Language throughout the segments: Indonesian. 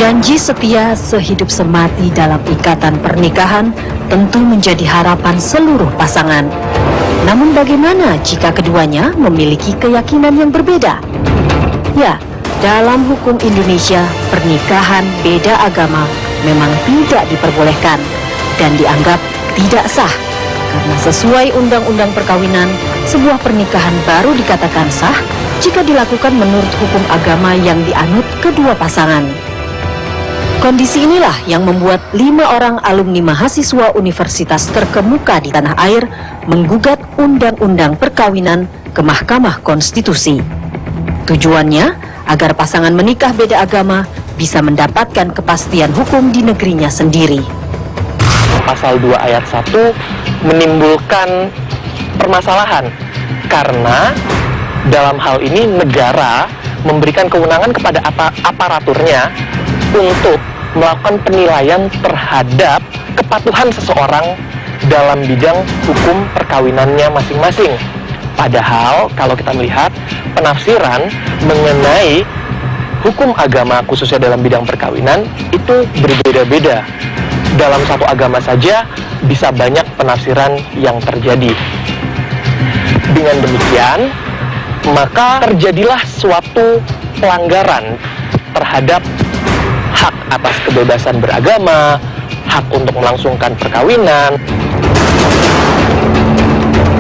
Janji setia sehidup semati dalam ikatan pernikahan tentu menjadi harapan seluruh pasangan. Namun bagaimana jika keduanya memiliki keyakinan yang berbeda? Ya, dalam hukum Indonesia, pernikahan beda agama memang tidak diperbolehkan dan dianggap tidak sah. Karena sesuai Undang-Undang Perkawinan, sebuah pernikahan baru dikatakan sah jika dilakukan menurut hukum agama yang dianut kedua pasangan. Kondisi inilah yang membuat 5 orang alumni mahasiswa universitas terkemuka di tanah air menggugat Undang-Undang Perkawinan ke Mahkamah Konstitusi. Tujuannya agar pasangan menikah beda agama bisa mendapatkan kepastian hukum di negerinya sendiri. Pasal 2 ayat 1 menimbulkan permasalahan karena dalam hal ini negara memberikan kewenangan kepada aparaturnya untuk melakukan penilaian terhadap kepatuhan seseorang dalam bidang hukum perkawinannya masing-masing. Padahal kalau kita melihat penafsiran mengenai hukum agama khususnya dalam bidang perkawinan itu berbeda-beda. Dalam satu agama saja bisa banyak penafsiran yang terjadi. Dengan demikian, maka terjadilah suatu pelanggaran terhadap hak atas kebebasan beragama, hak untuk melangsungkan perkawinan.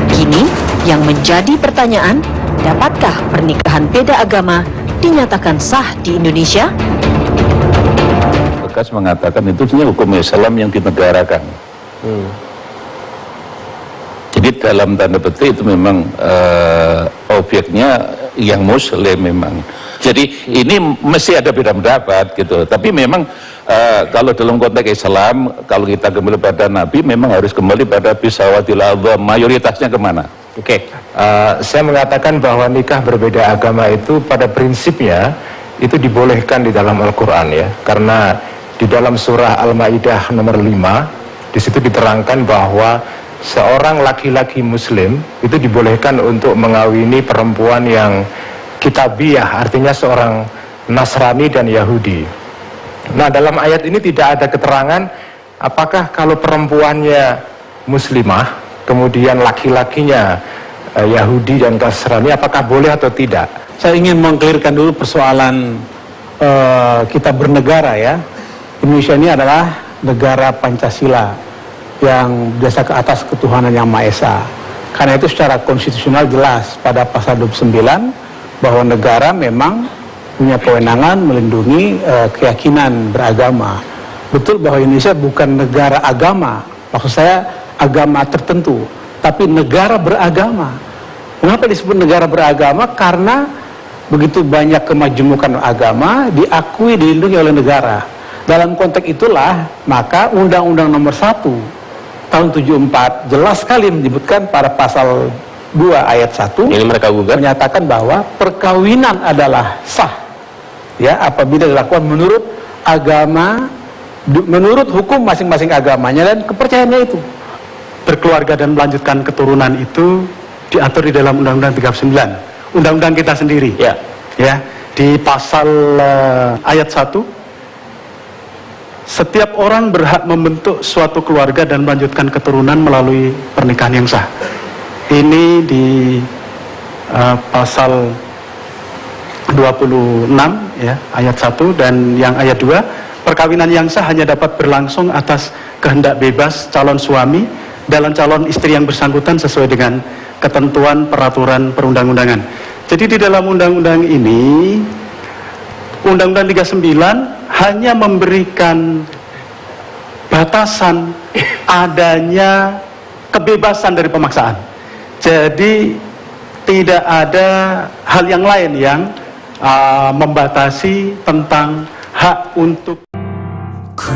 Kini yang menjadi pertanyaan, dapatkah pernikahan beda agama dinyatakan sah di Indonesia? Bekas mengatakan itu sebenarnya hukum Islam yang dinegarakan. Jadi dalam tanda petik itu memang objeknya yang Muslim memang. Jadi ini mesti ada beda pendapat gitu. Tapi memang kalau dalam konteks Islam, kalau kita kembali pada Nabi, memang harus kembali pada bisawatil adham. Mayoritasnya kemana? Saya mengatakan bahwa nikah berbeda agama itu pada prinsipnya itu dibolehkan di dalam Al-Quran ya. Karena di dalam surah Al-Maidah nomor 5, di situ diterangkan bahwa seorang laki-laki Muslim itu dibolehkan untuk mengawini perempuan yang kitabiah, artinya seorang Nasrani dan Yahudi. Nah, dalam ayat ini tidak ada keterangan apakah kalau perempuannya Muslimah, kemudian laki-lakinya Yahudi dan Nasrani, apakah boleh atau tidak? Saya ingin mengklirkan dulu persoalan kita bernegara ya. Indonesia ini adalah negara Pancasila yang berdasar ke atas ketuhanan yang Maha Esa. Karena itu secara konstitusional jelas pada pasal 29 bahwa negara memang punya kewenangan melindungi keyakinan beragama. Betul bahwa Indonesia bukan negara agama, maksud saya agama tertentu, tapi negara beragama. Mengapa disebut negara beragama? Karena begitu banyak kemajemukan agama diakui, dilindungi oleh negara. Dalam konteks itulah maka Undang-Undang Nomor 1 tahun 74 jelas sekali menyebutkan pada pasal 2 ayat 1 Ini mereka gugat menyatakan bahwa perkawinan adalah sah ya apabila dilakukan menurut agama, menurut hukum masing-masing agamanya dan kepercayaannya itu. Berkeluarga dan melanjutkan keturunan itu diatur di dalam Undang-Undang 39, Undang-Undang kita sendiri ya di pasal ayat 1, setiap orang berhak membentuk suatu keluarga dan melanjutkan keturunan melalui pernikahan yang sah. Ini di pasal 26 ya, ayat 1, dan yang ayat 2, perkawinan yang sah hanya dapat berlangsung atas kehendak bebas calon suami dalam calon istri yang bersangkutan sesuai dengan ketentuan peraturan perundang-undangan. Jadi di dalam undang-undang ini, Undang-Undang 39 hanya memberikan batasan adanya kebebasan dari pemaksaan. Jadi tidak ada hal yang lain yang membatasi tentang hak untuk. Ku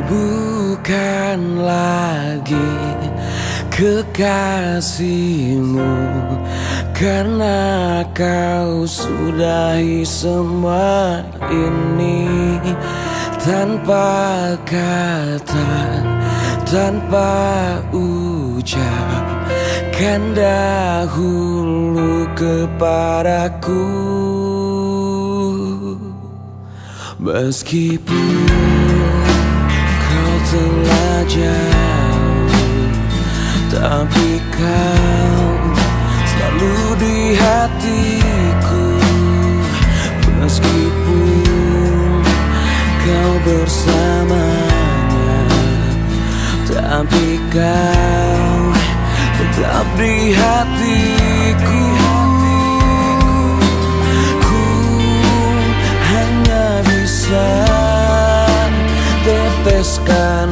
bukan lagi kekasihmu karena kau sudahi semua ini tanpa kata, tanpa ucap kan dahulu kepadaku. Meskipun kau telah jauh, tapi kau selalu di hatiku. Meskipun kau bersamanya, tapi kau tetap di hatiku. Ku hanya bisa teteskan